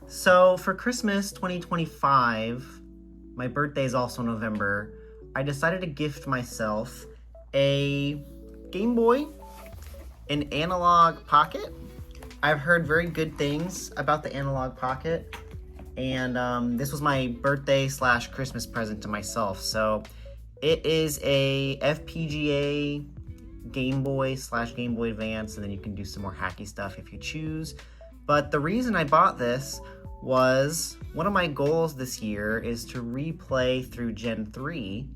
So for Christmas 2025, my birthday is also November, I decided to gift myself a Game Boy, an Analogue Pocket. I've heard very good things about the Analogue Pocket, and this was my birthday slash Christmas present to myself. So it is a FPGA Game Boy slash Game Boy Advance, and then you can do some more hacky stuff if you choose. But the reason I bought this was one of my goals this year is to replay through Gen 3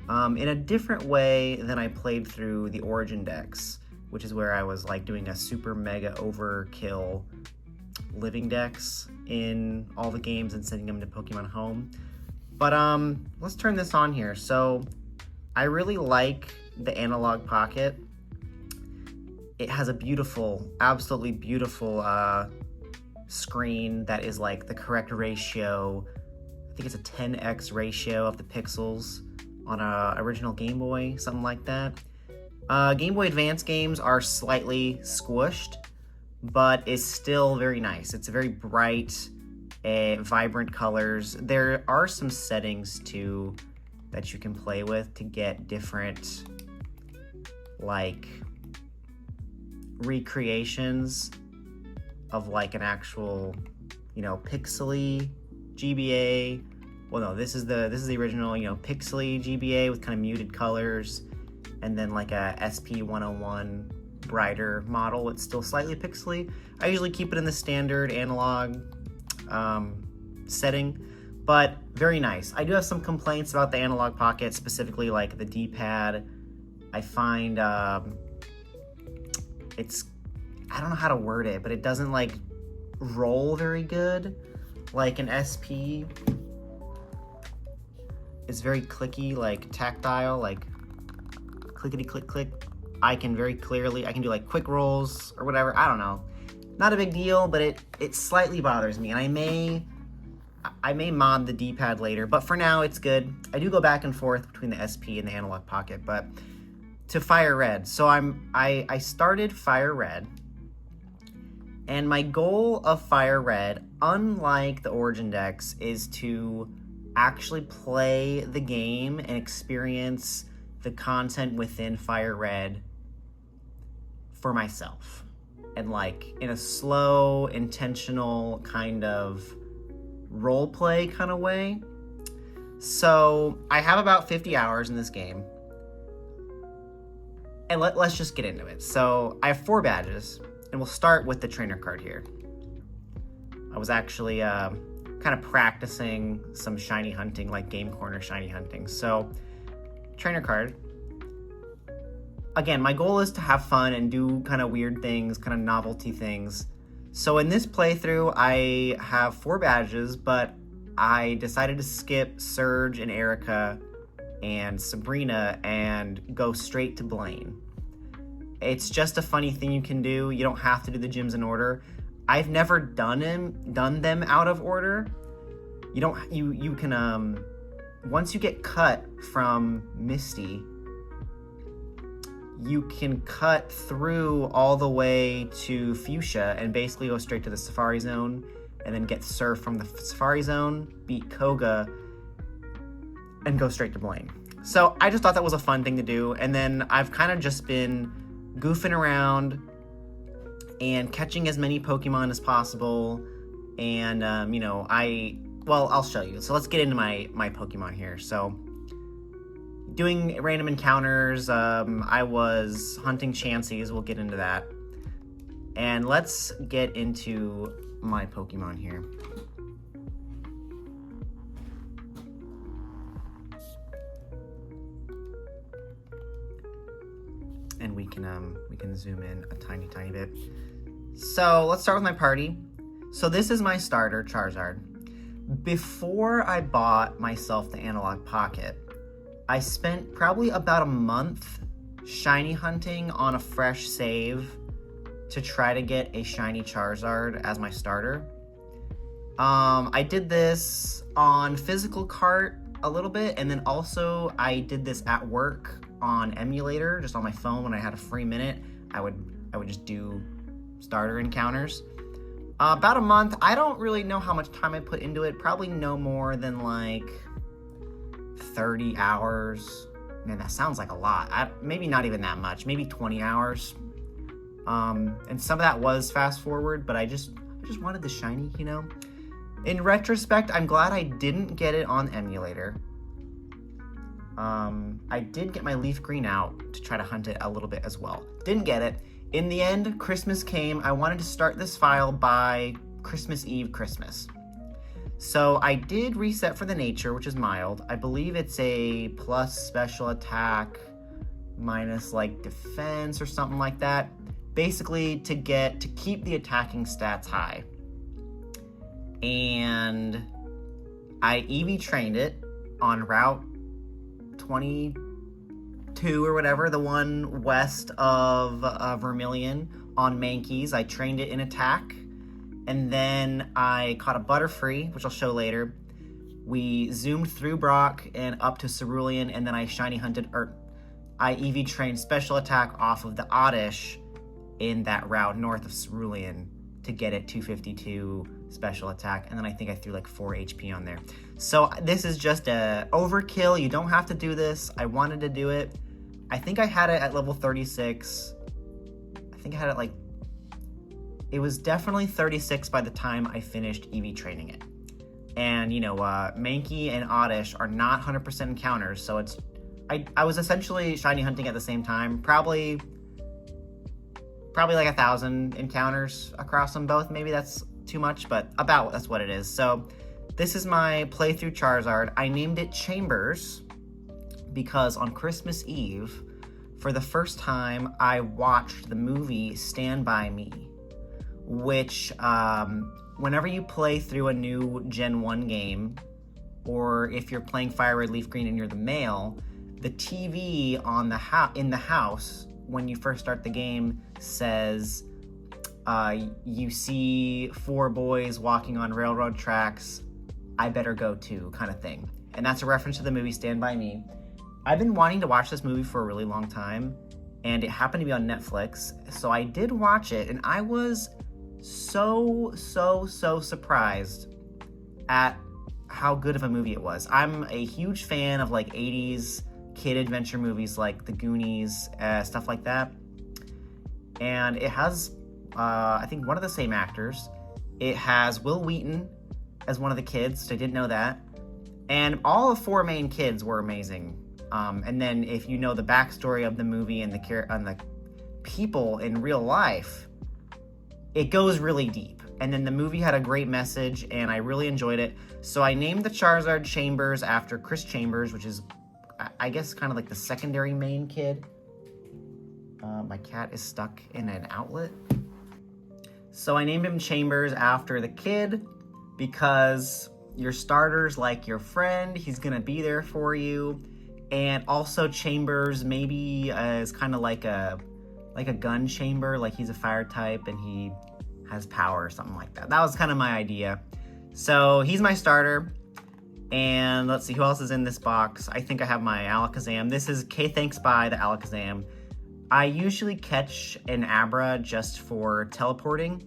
in a different way than I played through the Origin decks, which is where I was like doing a super mega overkill living decks in all the games and sending them to Pokemon Home. But let's turn this on here. So I really like the Analogue Pocket. It has a beautiful, absolutely beautiful screen that is like the correct ratio. I think it's a 10x ratio of the pixels on a original Game Boy, something like that. Game Boy Advance games are slightly squished, but is still very nice. It's a very bright, vibrant colors. There are some settings too that you can play with to get different like recreations of like an actual, pixely GBA. Well, no, this is the original, pixely GBA with kind of muted colors, and then like a SP101 brighter model. It's still slightly pixely. I usually keep it in the standard analog setting, but very nice. I do have some complaints about the Analogue Pocket, specifically like the D-pad. I find it's, I don't know how to word it, but it doesn't like roll very good. Like an SP is very clicky, like tactile, like clickety click click. I can do like quick rolls or whatever. I don't know. Not a big deal, but it slightly bothers me, and I may mod the D-pad later, but for now it's good. I do go back and forth between the SP and the Analogue Pocket, but to Fire Red. So I started Fire Red, and my goal of Fire Red, unlike the Origin decks, is to actually play the game and experience the content within Fire Red for myself. And like in a slow, intentional kind of role play kind of way. So I have about 50 hours in this game. And let's just get into it. So I have 4 badges, and we'll start with the trainer card here. I was actually kind of practicing some shiny hunting, like Game Corner shiny hunting. So trainer card. Again, my goal is to have fun and do kind of weird things, kind of novelty things. So in this playthrough, I have 4 badges, but I decided to skip Surge and Erica and Sabrina and go straight to Blaine. It's just a funny thing you can do. You don't have to do the gyms in order. I've never done them out of order. You can once you get cut from Misty, you can cut through all the way to Fuchsia and basically go straight to the Safari Zone, and then get Surf from the Safari Zone, beat Koga, and go straight to Blaine. So I just thought that was a fun thing to do, and then I've kind of just been goofing around and catching as many Pokemon as possible, and I'll show you. So let's get into my Pokemon here. So doing random encounters, I was hunting Chanseys, we'll get into that. And let's get into my Pokemon here. And we can zoom in a tiny bit. So let's start with my party. So this is my starter, Charizard. Before I bought myself the Analogue Pocket, I spent probably about a month shiny hunting on a fresh save to try to get a shiny Charizard as my starter. I did this on physical cart a little bit, and then also I did this at work on emulator, just on my phone when I had a free minute. I would just do starter encounters. About a month. I don't really know how much time I put into it. Probably no more than like 30 hours. Man, that sounds like a lot. Maybe not even that much. Maybe 20 hours. And some of that was fast forward, but I just wanted the shiny, you know? In retrospect, I'm glad I didn't get it on emulator. I did get my leaf green out to try to hunt it a little bit as well. Didn't get it. In the end, Christmas came. I wanted to start this file by Christmas Eve, Christmas. So I did reset for the nature, which is mild. I believe it's a plus special attack minus like defense or something like that. Basically to keep the attacking stats high. And I EV trained it on Route 22 or whatever, the one west of Vermilion on Mankeys. I trained it in attack, and then I caught a Butterfree, which I'll show later. We zoomed through Brock and up to Cerulean, and then I shiny hunted, or I EV trained special attack off of the Oddish in that route north of Cerulean to get it 252 special attack, and then I think I threw like 4 HP on there. So this is just a overkill. You don't have to do this. I wanted to do it. I think I had it at level 36. I think I had it like, it was definitely 36 by the time I finished EV training it. And you know, Mankey and Oddish are not 100% encounters, so it's, I was essentially shiny hunting at the same time. Probably like 1,000 encounters across them both. Maybe that's too much, but that's what it is. So this is my playthrough Charizard. I named it Chambers because on Christmas Eve, for the first time, I watched the movie Stand By Me, which whenever you play through a new Gen 1 game, or if you're playing Fire Red Leaf Green and you're the male, the TV on in the house when you first start the game says, you see 4 boys walking on railroad tracks, I better go too, kind of thing. And that's a reference to the movie Stand By Me. I've been wanting to watch this movie for a really long time, and it happened to be on Netflix, so I did watch it, and I was so surprised at how good of a movie it was. I'm a huge fan of like 80s kid adventure movies like The Goonies, stuff like that. And it has, I think, one of the same actors. It has Will Wheaton as one of the kids, so I didn't know that. And all 4 main kids were amazing. And then if you know the backstory of the movie and the people in real life, it goes really deep. And then the movie had a great message, and I really enjoyed it. So I named the Charizard Chambers after Chris Chambers, which is, I guess, kind of like the secondary main kid. My cat is stuck in an outlet. So I named him Chambers after the kid because your starter's like your friend. He's gonna be there for you. And also Chambers maybe is kind of like a gun chamber, like he's a fire type and he has power or something like that. That was kind of my idea. So he's my starter. And let's see who else is in this box. I think I have my Alakazam. This is 𝐏𝐥𝐚𝐲𝐥𝐢𝐬𝐭 by the Alakazam. I usually catch an Abra just for teleporting.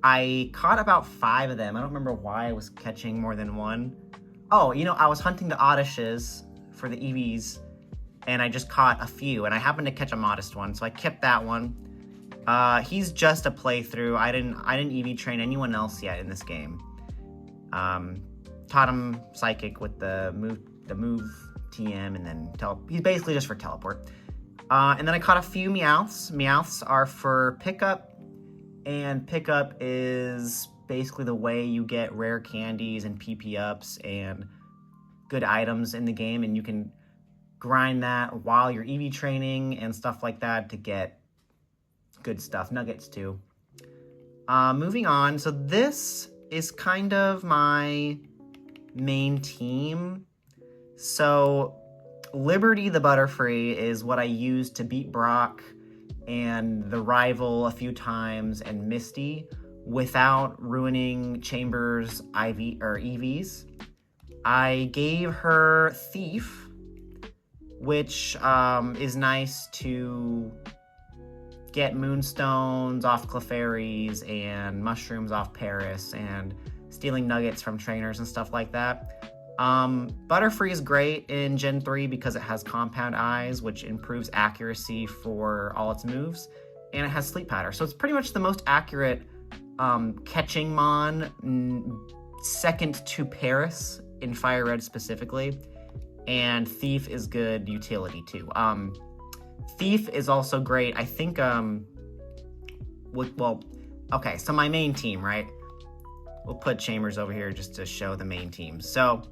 I caught about 5 of them. I don't remember why I was catching more than 1. Oh, you know, I was hunting the Oddishes for the EVs, and I just caught a few, and I happened to catch a modest one, so I kept that one. He's just a playthrough. I didn't EV train anyone else yet in this game. Taught him Psychic with the move TM, and then he's basically just for teleport. And then I caught a few Meowths. Meowths are for pickup, and pickup is basically the way you get rare candies and PP ups and good items in the game, and you can grind that while you're EV training and stuff like that to get good stuff. Nuggets too. Moving on, so this is kind of my main team. So Liberty the Butterfree is what I used to beat Brock and the rival a few times and Misty without ruining Chambers IV or EVs. I gave her Thief, which is nice to get moonstones off Clefairies and mushrooms off Paris and stealing nuggets from trainers and stuff like that. Butterfree is great in Gen 3 because it has Compound Eyes, which improves accuracy for all its moves, and it has Sleep Powder. So it's pretty much the most accurate catching mon, second to Paris in Fire Red specifically, and Thief is good utility too. Thief is also great. I think, okay, so my main team, right? We'll put Chambers over here just to show the main team. So,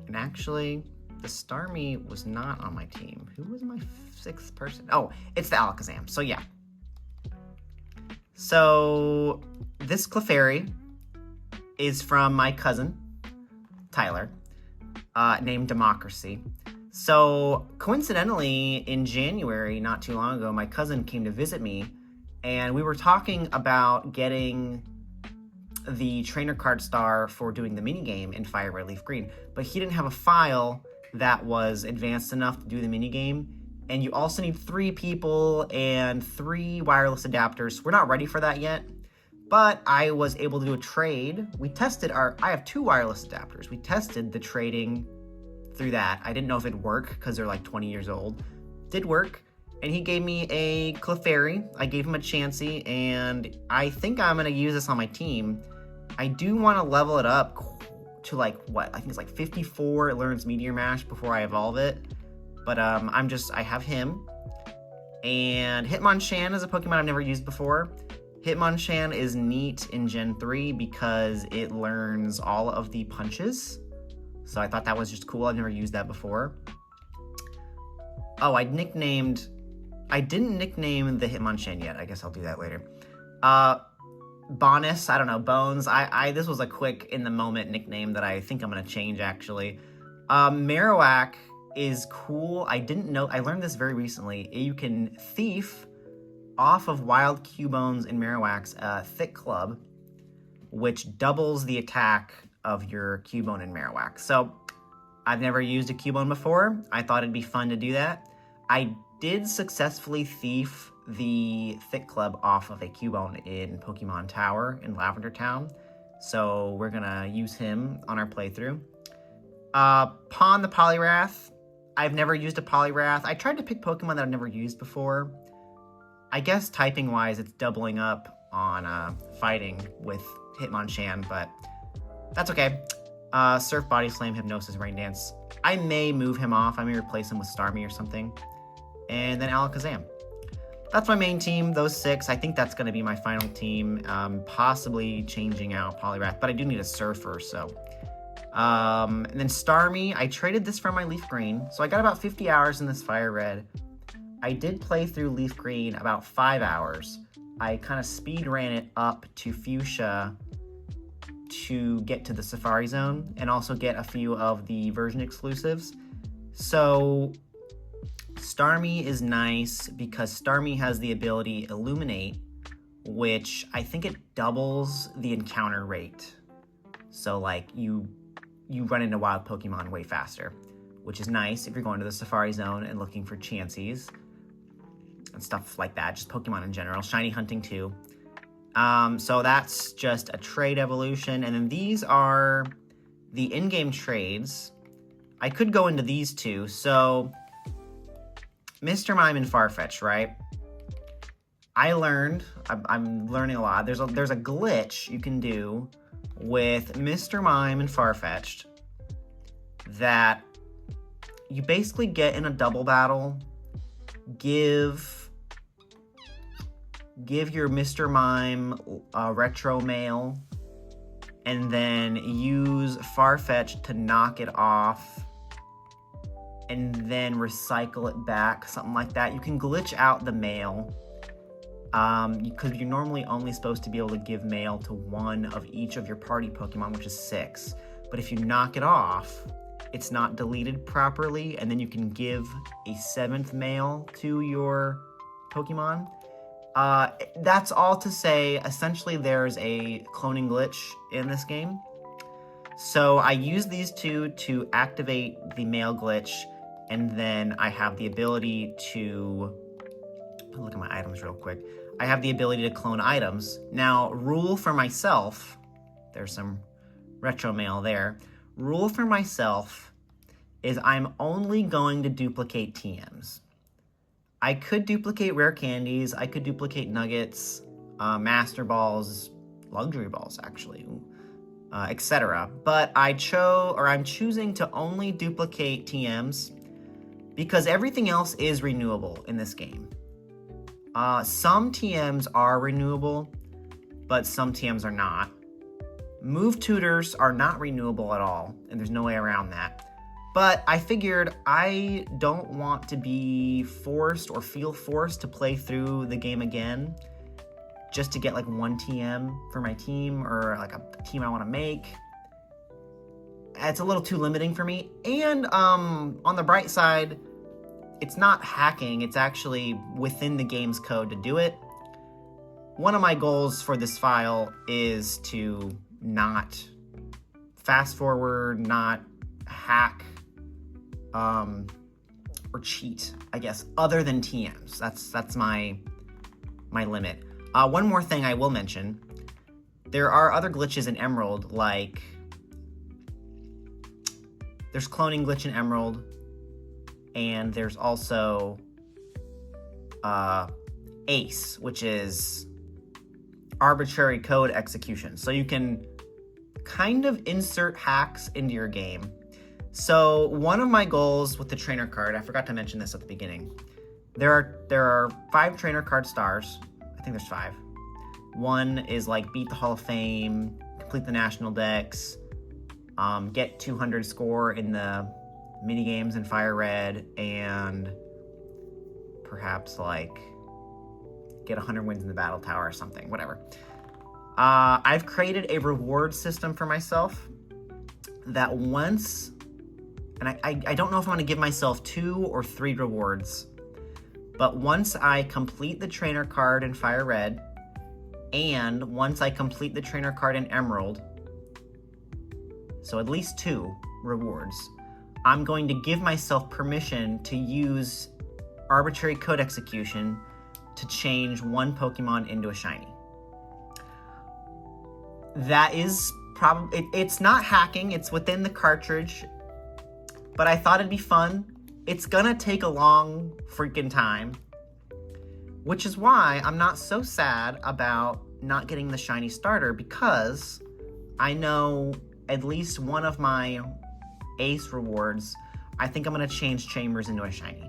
and actually, the Starmie was not on my team. Who was my 6th person? Oh, it's the Alakazam. So, yeah. So, this Clefairy is from my cousin, Tyler, named Democracy. So, coincidentally, in January, not too long ago, my cousin came to visit me, and we were talking about getting the trainer card star for doing the minigame in Fire Red Leaf Green, but he didn't have a file that was advanced enough to do the minigame, and you also need 3 people and 3 wireless adapters. We're not ready for that yet, but I was able to do a trade. I have 2 wireless adapters. We tested the trading through that. I didn't know if it'd work because they're like 20 years old. Did work, and he gave me a Clefairy. I gave him a Chansey, and I think I'm gonna use this on my team. I do want to level it up to like, what? I think it's like 54. It learns Meteor Mash before I evolve it. But I have him. And Hitmonchan is a Pokemon I've never used before. Hitmonchan is neat in Gen 3 because it learns all of the punches. So I thought that was just cool. I've never used that before. Oh, I didn't nickname the Hitmonchan yet. I guess I'll do that later. Bonus, I don't know, Bones. This was a quick in the moment nickname that I think I'm gonna change actually. Marowak is cool. I didn't know, I learned this very recently. You can thief off of wild Cubone and Marowak's Thick Club, which doubles the attack of your Cubone and Marowak. So I've never used a Cubone before. I thought it'd be fun to do that. I did successfully thief the Thick Club off of a Cubone in Pokemon Tower in Lavender Town. So we're gonna use him on our playthrough. Pawn the Poliwrath. I've never used a Poliwrath. I tried to pick Pokemon that I've never used before. I guess typing-wise, it's doubling up on fighting with Hitmonchan, but that's okay. Surf, Body Slam, Hypnosis, Rain Dance. I may move him off. I may replace him with Starmie or something. And then Alakazam. That's my main team, those 6. I think that's going to be my final team. Possibly changing out Poliwrath, but I do need a Surfer, so. And then Starmie, I traded this for my Leaf Green. So I got about 50 hours in this Fire Red. I did play through Leaf Green about 5 hours. I kind of speed ran it up to Fuchsia to get to the Safari Zone and also get a few of the version exclusives. So Starmie is nice because Starmie has the ability Illuminate, which I think it doubles the encounter rate. So like you run into wild Pokemon way faster, which is nice if you're going to the Safari Zone and looking for Chanseys and stuff like that, just Pokemon in general. Shiny hunting too. So that's just a trade evolution. And then these are the in-game trades. I could go into these two. So Mr. Mime and Farfetch, right? I'm learning a lot. There's a glitch you can do with Mr. Mime and Farfetch'd that you basically get in a double battle, give your Mr. Mime retro mail, and then use Farfetch to knock it off, and then recycle it back, something like that. You can glitch out the mail, because you're normally only supposed to be able to give mail to 1 of each of your party Pokemon, which is 6. But if you knock it off, it's not deleted properly, and then you can give a 7th mail to your Pokemon. That's all to say, essentially there's a cloning glitch in this game. So I use these two to activate the mail glitch, and then I have the ability to look at my items real quick. I have the ability to clone items. Now, rule for myself, there's some retro mail there. Rule for myself is I'm only going to duplicate TMs. I could duplicate rare candies, I could duplicate nuggets, master balls, luxury balls actually, etc. But I'm choosing to only duplicate TMs because everything else is renewable in this game. Some TMs are renewable, but some TMs are not. Move tutors are not renewable at all, and there's no way around that. But I figured I don't want to be forced or feel forced to play through the game again just to get like one TM for my team or like a team I want to make. It's a little too limiting for me. And on the bright side, it's not hacking, it's actually within the game's code to do it. One of my goals for this file is to not fast forward, not hack, or cheat, I guess, other than TMs. That's my limit. One more thing I will mention. There are other glitches in Emerald, like there's cloning glitch in Emerald, and there's also ACE, which is arbitrary code execution. So you can kind of insert hacks into your game. So one of my goals with the trainer card, I forgot to mention this at the beginning. There are 5 trainer card stars. I think there's 5. One is like beat the Hall of Fame, complete the national decks, get 200 score in the mini games in Fire Red, and perhaps like get 100 wins in the battle tower or something, whatever. I've created a reward system for myself that once, and I don't know if I'm gonna give myself 2 or 3 rewards, but once I complete the trainer card in Fire Red, and once I complete the trainer card in Emerald, so at least 2 rewards, I'm going to give myself permission to use arbitrary code execution to change one Pokemon into a shiny. That is probably, it's not hacking, it's within the cartridge, but I thought it'd be fun. It's gonna take a long freaking time, which is why I'm not so sad about not getting the shiny starter, because I know at least one of my ace rewards, I think I'm gonna change Chambers into a shiny.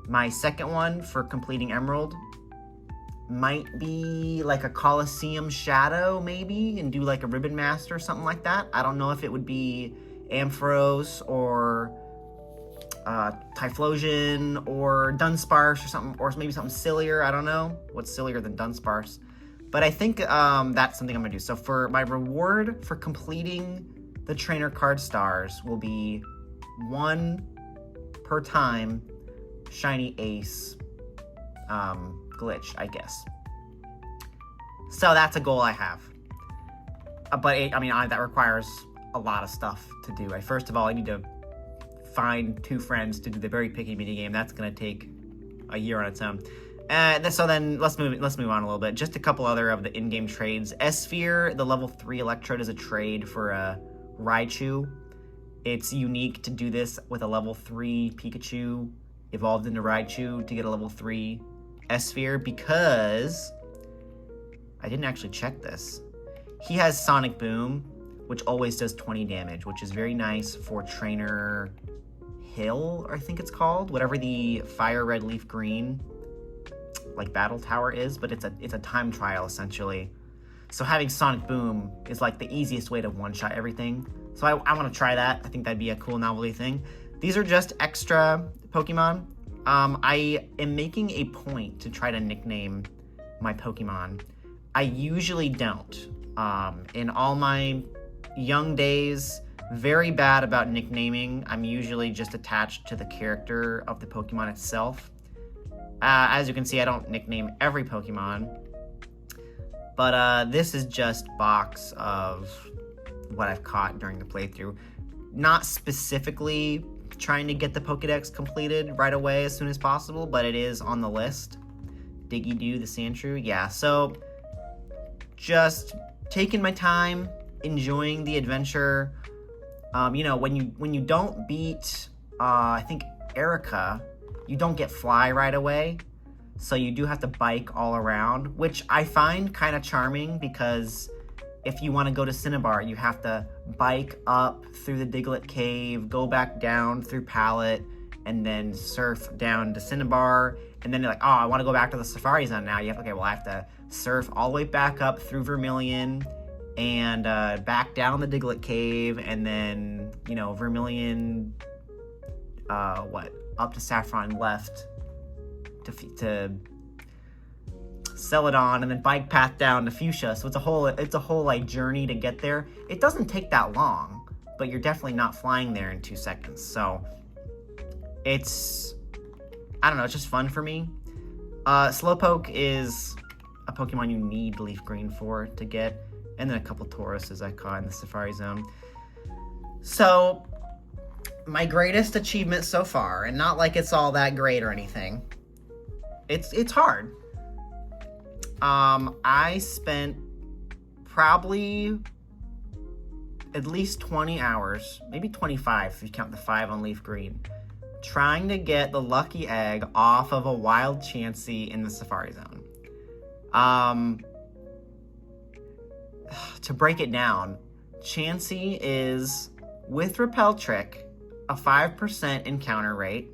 My second one for completing Emerald might be like a Coliseum Shadow maybe, and do like a Ribbon Master or something like that. I don't know if it would be Ampharos or Typhlosion or Dunsparce or something, or maybe something sillier. I don't know what's sillier than Dunsparce, but I think that's something I'm gonna do. So for my reward for completing the trainer card stars will be 1 per time shiny ace glitch, I guess. So that's a goal I have. But that requires a lot of stuff to do. First of all, I need to find 2 friends to do the very picky minigame. That's gonna take a year on its own. So then let's move on a little bit. Just a couple other of the in-game trades. S-Sphere, the level 3 Electrode, is a trade for a Raichu. It's unique to do this with a level 3 Pikachu evolved into Raichu to get a level 3 S-Sphere, because I didn't actually check this. He has Sonic Boom, which always does 20 damage, which is very nice for Trainer Hill, I think it's called, whatever the Fire Red Leaf Green like battle tower is, but it's a time trial essentially. So having Sonic Boom is like the easiest way to one-shot everything. So I want to try that. I think that'd be a cool novelty thing. These are just extra Pokemon. I am making a point to try to nickname my Pokemon. I usually don't. In all my young days, very bad about nicknaming. I'm usually just attached to the character of the Pokemon itself. As you can see, I don't nickname every Pokemon, but this is just box of what I've caught during the playthrough. Not specifically trying to get the Pokedex completed right away as soon as possible, but it is on the list. Diggy-Doo, the Sandshrew. Yeah, so just taking my time, enjoying the adventure. You know, when you don't beat, I think, Erica, you don't get fly right away. So you do have to bike all around, which I find kind of charming because if you want to go to Cinnabar, you have to bike up through the Diglett Cave, go back down through Pallet, and then surf down to Cinnabar. And then you're like, oh, I want to go back to the Safari Zone now. You have, okay, well, I have to surf all the way back up through Vermilion and back down the Diglett Cave, and then, you know, Vermilion, up to Saffron left to Celadon, and then bike path down to Fuchsia. So it's a whole like journey to get there. It doesn't take that long, but you're definitely not flying there in 2 seconds. So it's, I don't know, it's just fun for me. Slowpoke is a Pokemon you need Leaf Green for to get, and then a couple Tauruses I caught in the Safari Zone. So my greatest achievement so far, and not like it's all that great or anything, it's hard. I spent probably at least 20 hours, maybe 25 if you count the 5 on Leaf Green, trying to get the lucky egg off of a wild Chansey in the Safari Zone. To break it down, Chansey is, with Repel Trick, a 5% encounter rate.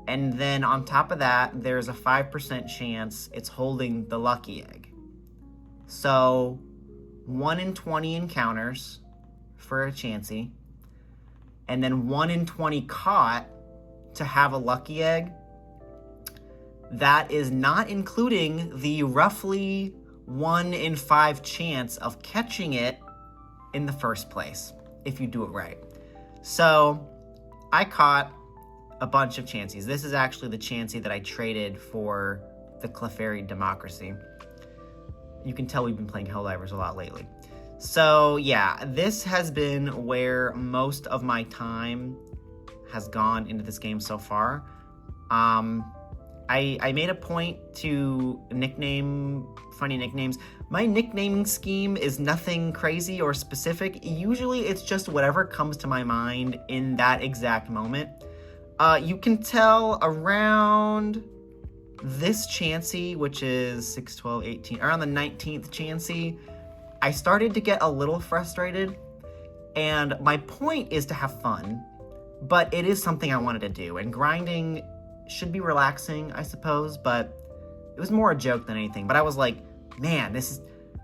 And then on top of that, there's a 5% chance it's holding the lucky egg. So 1 in 20 encounters for a Chansey, and then 1 in 20 caught to have a lucky egg. That is not including the roughly 1 in 5 chance of catching it in the first place, if you do it right. So I caught a bunch of Chanseys. This is actually the Chansey that I traded for the Clefairy Democracy. You can tell we've been playing Helldivers a lot lately. So yeah, this has been where most of my time has gone into this game so far. I made a point to nickname funny nicknames. My nicknaming scheme is nothing crazy or specific. Usually it's just whatever comes to my mind in that exact moment. You can tell around this Chansey, which is 6, 12, 18, around the 19th Chansey, I started to get a little frustrated, and my point is to have fun, but it is something I wanted to do, and grinding should be relaxing, I suppose, but it was more a joke than anything. But I was like, man,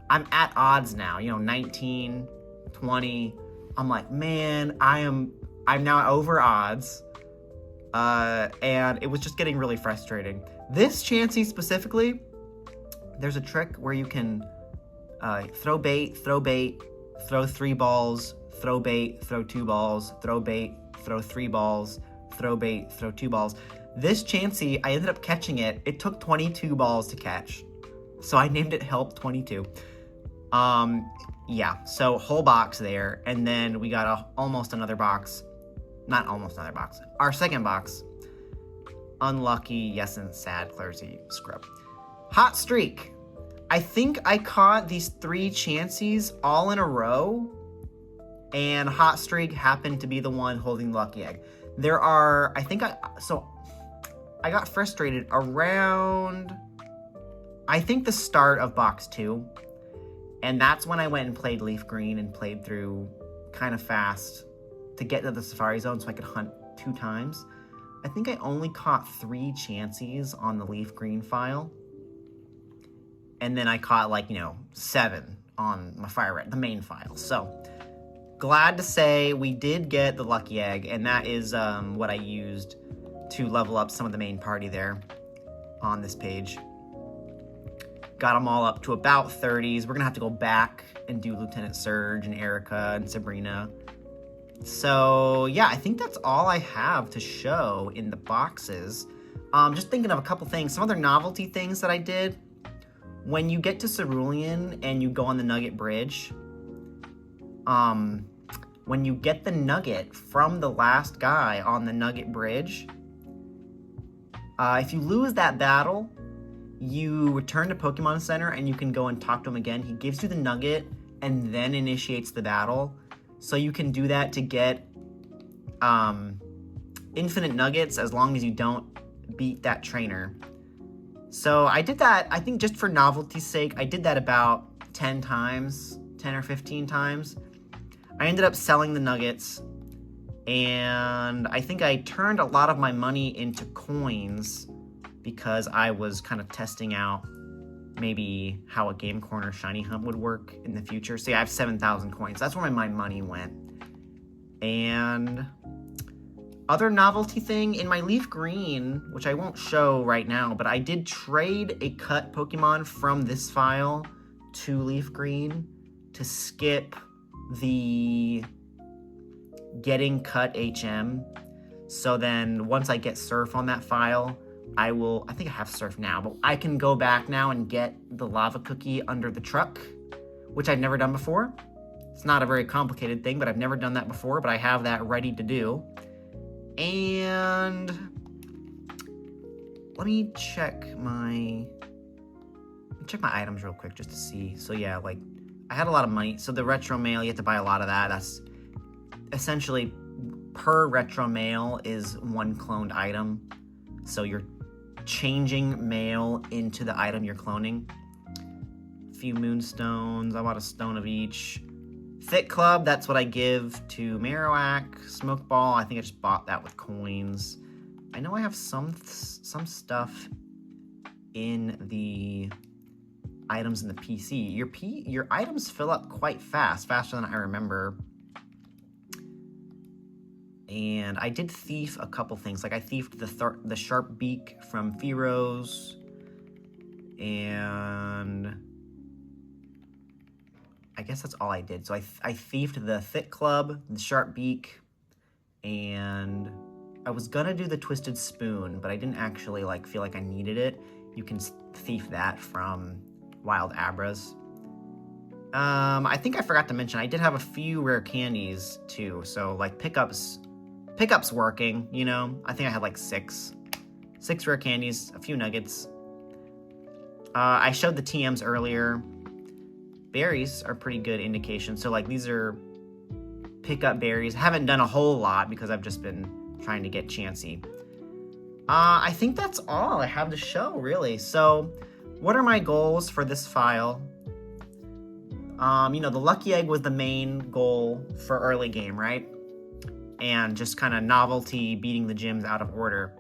I'm at odds now, 19, 20, I'm like, man, I'm now over odds. And it was just getting really frustrating. This Chansey specifically, there's a trick where you can throw bait, throw 3 balls, throw bait, throw 2 balls, throw bait, throw 3 balls, throw bait, throw 2 balls. This Chansey, I ended up catching it. It took 22 balls to catch. So I named it Help 22. Yeah, so whole box there. And then we got almost another box. Not almost another box. Our second box. Unlucky, Yes'N, Sad, Clersey, Scrub. Hot Streak. I think I caught these 3 Chanseys all in a row, and Hot Streak happened to be the one holding the lucky egg. There are, I got frustrated around, I think, the start of box 2, and that's when I went and played Leaf Green and played through kind of fast to get to the Safari Zone so I could hunt 2 times. I think I only caught 3 Chanseys on the Leaf Green file. And then I caught 7 on my Fire Red, the main file. So glad to say we did get the lucky egg, and that is what I used to level up some of the main party there on this page. Got them all up to about 30s. We're gonna have to go back and do Lieutenant Surge and Erica and Sabrina. So yeah, I think that's all I have to show in the boxes. Just thinking of a couple things, some other novelty things that I did. When you get to Cerulean and you go on the Nugget Bridge, when you get the nugget from the last guy on the Nugget Bridge, if you lose that battle you return to Pokemon Center and you can go and talk to him again. He gives you the nugget and then initiates the battle. So you can do that to get infinite nuggets as long as you don't beat that trainer. So I did that, I think just for novelty's sake, I did that about 10 times, 10 or 15 times. I ended up selling the nuggets, and I think I turned a lot of my money into coins because I was kind of testing out maybe how a Game Corner Shiny Hunt would work in the future. So yeah, I have 7,000 coins. That's where my money went. And other novelty thing, in my Leaf Green, which I won't show right now, but I did trade a cut Pokemon from this file to Leaf Green to skip the getting cut HM. So then once I get Surf on that file, I think I have Surf now, but I can go back now and get the lava cookie under the truck, which I've never done before. It's not a very complicated thing, but I've never done that before, but I have that ready to do. And let me check my items real quick just to see. So yeah, like I had a lot of money. So the retro mail, you have to buy a lot of that. That's essentially per retro mail is one cloned item. So you're changing mail into the item you're cloning. A few moonstones. I bought a stone of each. Fit Club, that's what I give to Marowak. Smoke Ball, I think I just bought that with coins. I know I have some stuff in the items in the PC. Your items fill up quite fast, faster than I remember. And I did thief a couple things. Like I thiefed the Sharp Beak from Fearows. And I guess that's all I did. So I thiefed the Fit Club, the Sharp Beak, and I was gonna do the Twisted Spoon, but I didn't actually feel like I needed it. You can thief that from Wild Abras. I think I forgot to mention, I did have a few rare candies too. So like pickups working, you know? I think I had like six rare candies, a few nuggets. I showed the TMs earlier. Berries are pretty good indication. So like these are pickup berries. I haven't done a whole lot because I've just been trying to get Chansey. I think that's all I have to show, really. So what are my goals for this file? The Lucky Egg was the main goal for early game, right? And just kind of novelty, beating the gyms out of order.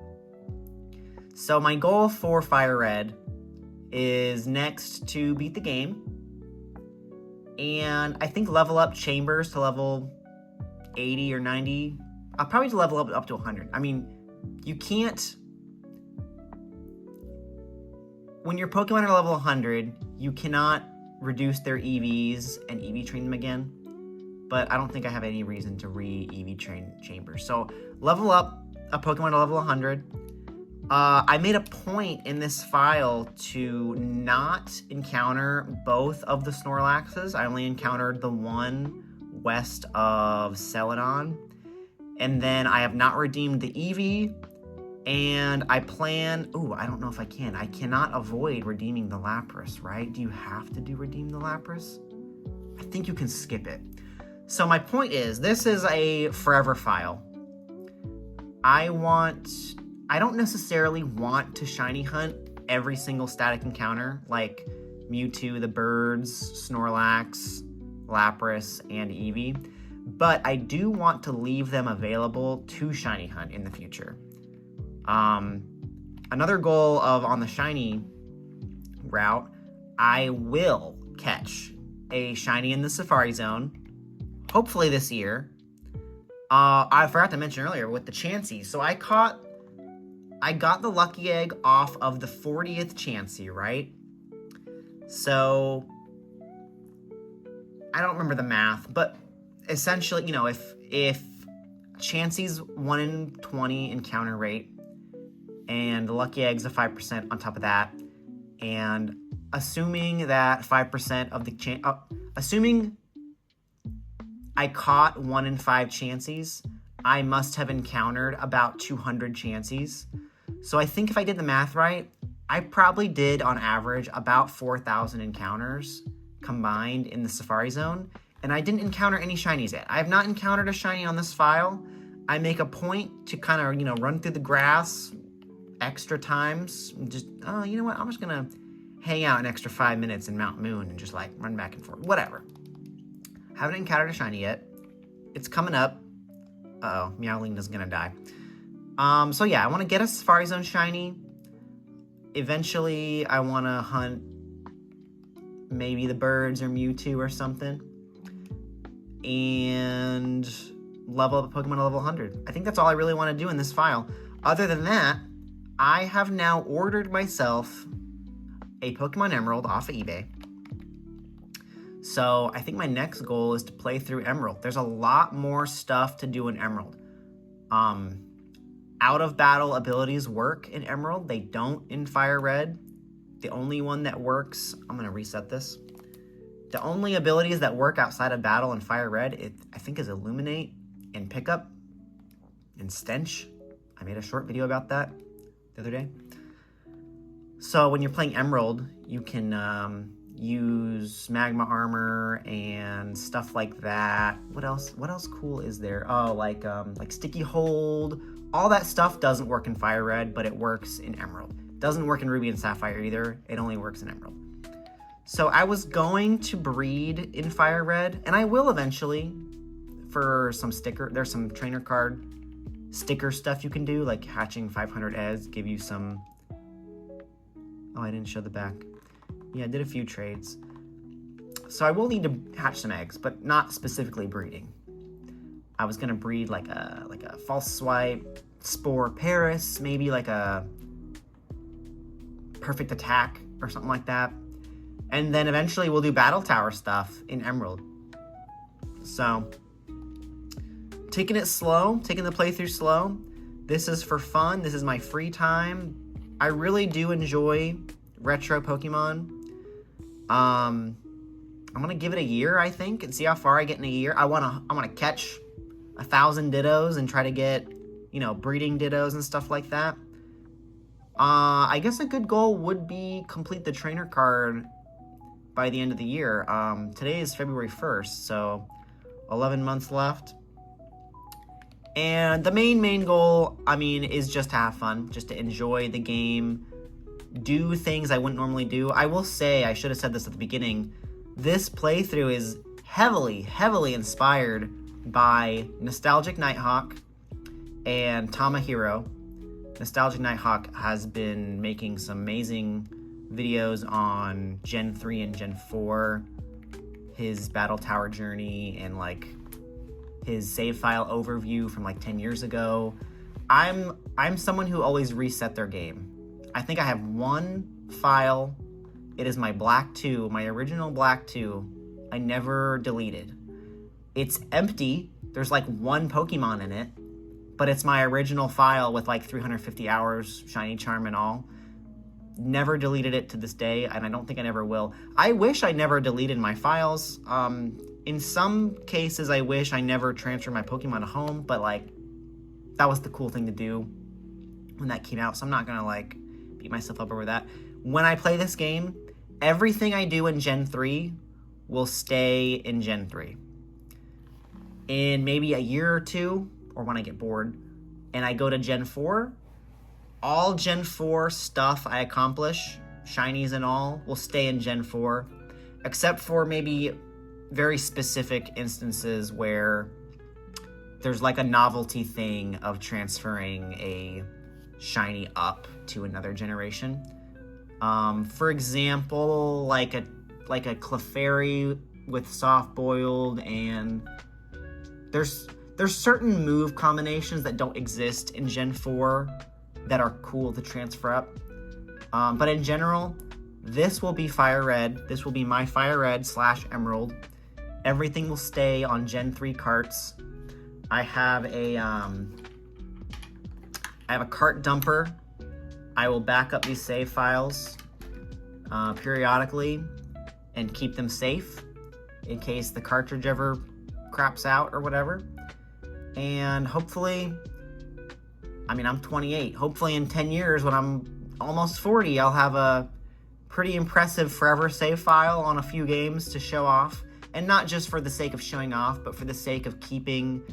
So my goal for Fire Red is next to beat the game. And I think level up Chambers to level 80 or 90. I'll probably level up to 100. I mean, you can't... When your Pokemon are level 100, you cannot reduce their EVs and EV train them again. But I don't think I have any reason to re-EV train Chambers. So level up a Pokemon to level 100. I made a point in this file to not encounter both of the Snorlaxes. I only encountered the one west of Celadon. And then I have not redeemed the Eevee. And I plan... Ooh, I don't know if I can. I cannot avoid redeeming the Lapras, right? Do you have to redeem the Lapras? I think you can skip it. So my point is, this is a forever file. I don't necessarily want to shiny hunt every single static encounter, like Mewtwo, the birds, Snorlax, Lapras, and Eevee. But I do want to leave them available to shiny hunt in the future. Another goal on the shiny route, I will catch a shiny in the Safari Zone, hopefully this year. I forgot to mention earlier with the Chansey. So I got the Lucky Egg off of the 40th Chansey, right? So I don't remember the math, but essentially, if Chansey's 1 in 20 encounter rate, and the Lucky Egg's a 5% on top of that, and assuming that 5% of the assuming I caught 1 in 5 Chanseys, I must have encountered about 200 Chanseys. So I think if I did the math right, I probably did on average about 4,000 encounters combined in the Safari Zone, and I didn't encounter any shinies yet. I have not encountered a shiny on this file. I make a point to kind of, you know, run through the grass extra times. Just, oh, you know what? I'm just going to hang out an extra 5 minutes in Mount Moon and just like run back and forth. Whatever. Haven't encountered a shiny yet. It's coming up. Uh-oh, Meowling is going to die. So yeah, I want to get a Safari Zone shiny. Eventually, I want to hunt maybe the birds or Mewtwo or something. And level up a Pokemon to level 100. I think that's all I really want to do in this file. Other than that, I have now ordered myself a Pokemon Emerald off of eBay. So I think my next goal is to play through Emerald. There's a lot more stuff to do in Emerald. Out of battle abilities work in Emerald. They don't in Fire Red. The only one that works, I'm going to reset this. The only abilities that work outside of battle in Fire Red, I think, is Illuminate and Pickup and Stench. I made a short video about that the other day. So when you're playing Emerald, you can use Magma Armor and stuff like that. What else cool is there? Oh, like Sticky Hold. All that stuff doesn't work in Fire Red, but it works in Emerald. Doesn't work in Ruby and Sapphire either. It only works in Emerald. So I was going to breed in Fire Red, and I will eventually for some sticker. There's some trainer card sticker stuff you can do, like hatching 500 eggs, give you some... Oh, I didn't show the back. Yeah, I did a few trades. So I will need to hatch some eggs, but not specifically breeding. I was gonna breed like a false swipe, spore Paris, maybe like a perfect attack or something like that. And then eventually we'll do battle tower stuff in Emerald. So, taking it slow, taking the playthrough slow. This is for fun. This is my free time. I really do enjoy retro Pokemon. I'm gonna give it a year, I think, and see how far I get in a year. I wanna catch 1,000 Dittos and try to get, you know, breeding Dittos and stuff like that. I guess a good goal would be complete the trainer card by the end of the year. Today is February 1st, so 11 months left. And the main goal, I mean, is just to have fun, just to enjoy the game, do things I wouldn't normally do. I will say, I should have said this at the beginning, this playthrough is heavily inspired by Nostalgic Knighthawk and Tama Hero. Nostalgic Knighthawk has been making some amazing videos on Gen 3 and Gen 4, his Battle Tower journey, and like his save file overview from like 10 years ago. I'm someone who always reset their game. I think I have one file. It is my Black 2, my original Black 2. I never deleted. It's empty. There's like one Pokemon in it, but it's my original file with like 350 hours, Shiny Charm and all. Never deleted it to this day, and I don't think I never will. I wish I never deleted my files. In some cases, I wish I never transferred my Pokemon to home, but like, that was the cool thing to do when that came out, so I'm not gonna like beat myself up over that. When I play this game, everything I do in Gen 3 will stay in Gen 3. In maybe a year or two, or when I get bored, and I go to Gen 4, all Gen 4 stuff I accomplish, shinies and all, will stay in Gen 4, except for maybe very specific instances where there's like a novelty thing of transferring a shiny up to another generation. For example, like a Clefairy with soft boiled, and there's certain move combinations that don't exist in Gen 4 that are cool to transfer up. But in general, this will be Fire Red. This will be my Fire Red / Emerald. Everything will stay on Gen 3 carts. I have a cart dumper. I will back up these save files periodically and keep them safe in case the cartridge ever craps out or whatever. And hopefully, I mean, I'm 28. Hopefully in 10 years when I'm almost 40, I'll have a pretty impressive forever save file on a few games to show off. And not just for the sake of showing off, but for the sake of keeping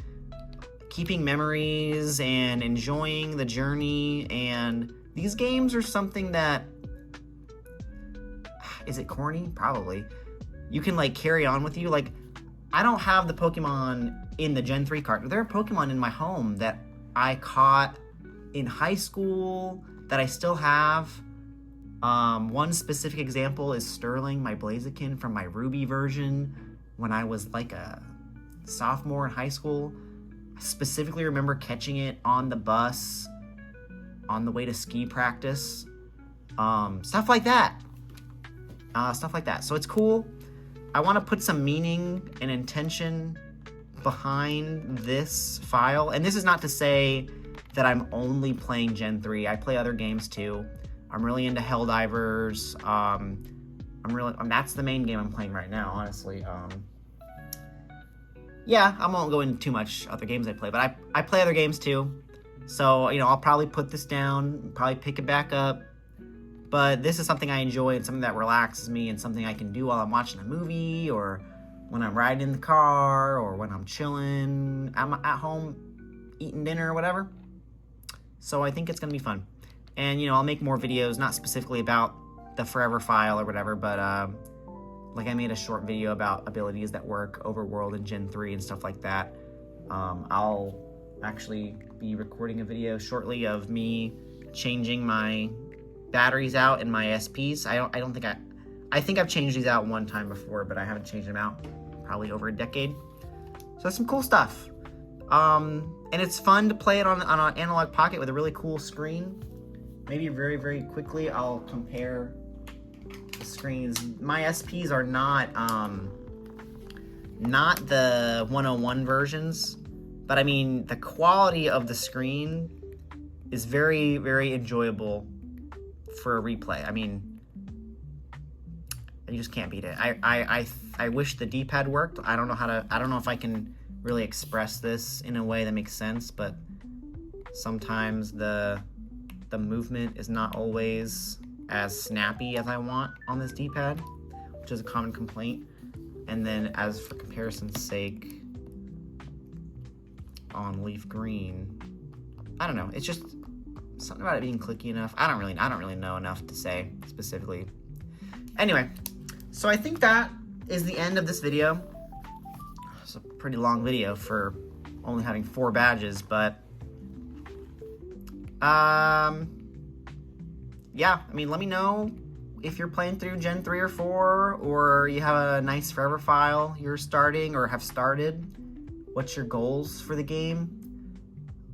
memories and enjoying the journey. And these games are something that, is it corny? Probably. You can like carry on with you. Like, I don't have the Pokemon in the Gen 3 cart. There are Pokemon in my home that I caught in high school that I still have. One specific example is Sterling, my Blaziken from my Ruby version when I was like a sophomore in high school. I specifically remember catching it on the bus on the way to ski practice. Stuff like that. So it's cool. I want to put some meaning and intention behind this file. And this is not to say that I'm only playing Gen 3. I play other games too. I'm really into Helldivers. That's the main game I'm playing right now, honestly. Yeah, I won't go into too much other games I play, but I play other games too. So, I'll probably put this down, probably pick it back up. But this is something I enjoy and something that relaxes me and something I can do while I'm watching a movie or when I'm riding in the car or when I'm chilling, I'm at home eating dinner or whatever. So I think it's going to be fun. And, I'll make more videos, not specifically about the forever file or whatever, but like I made a short video about abilities that work overworld in Gen 3 and stuff like that. I'll actually be recording a video shortly of me changing my batteries out in my SPs. I think I've changed these out one time before, but I haven't changed them out probably over a decade. So that's some cool stuff. And it's fun to play it on an Analogue Pocket with a really cool screen. Maybe very, very quickly I'll compare the screens. My SPs are not the 101 versions, but I mean the quality of the screen is very, very enjoyable for a replay. I mean, you just can't beat it. I wish the D-pad worked. I don't know if I can really express this in a way that makes sense, but sometimes the movement is not always as snappy as I want on this D-pad, which is a common complaint. And then as for comparison's sake, on Leaf Green, I don't know, it's just something about it being clicky enough. I don't really know enough to say specifically. Anyway, so I think that is the end of this video. It's a pretty long video for only having 4 badges, but yeah, I mean, let me know if you're playing through Gen 3 or 4, or you have a nice forever file you're starting or have started. What's your goals for the game?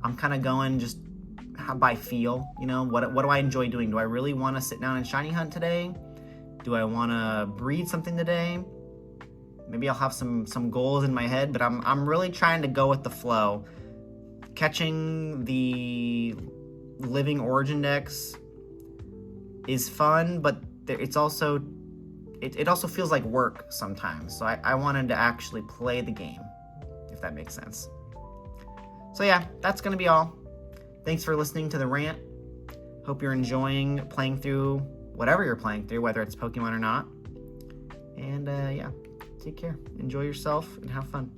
I'm kind of going just by feel, what do I enjoy doing? Do I really want to sit down and shiny hunt today? Do I want to breed something today? Maybe I'll have some goals in my head, but I'm really trying to go with the flow. Catching the living origin decks is fun, but it also feels like work sometimes. So I wanted to actually play the game, if that makes sense. So yeah, that's gonna be all. Thanks for listening to the rant. Hope you're enjoying playing through whatever you're playing through, whether it's Pokemon or not. And yeah, take care. Enjoy yourself and have fun.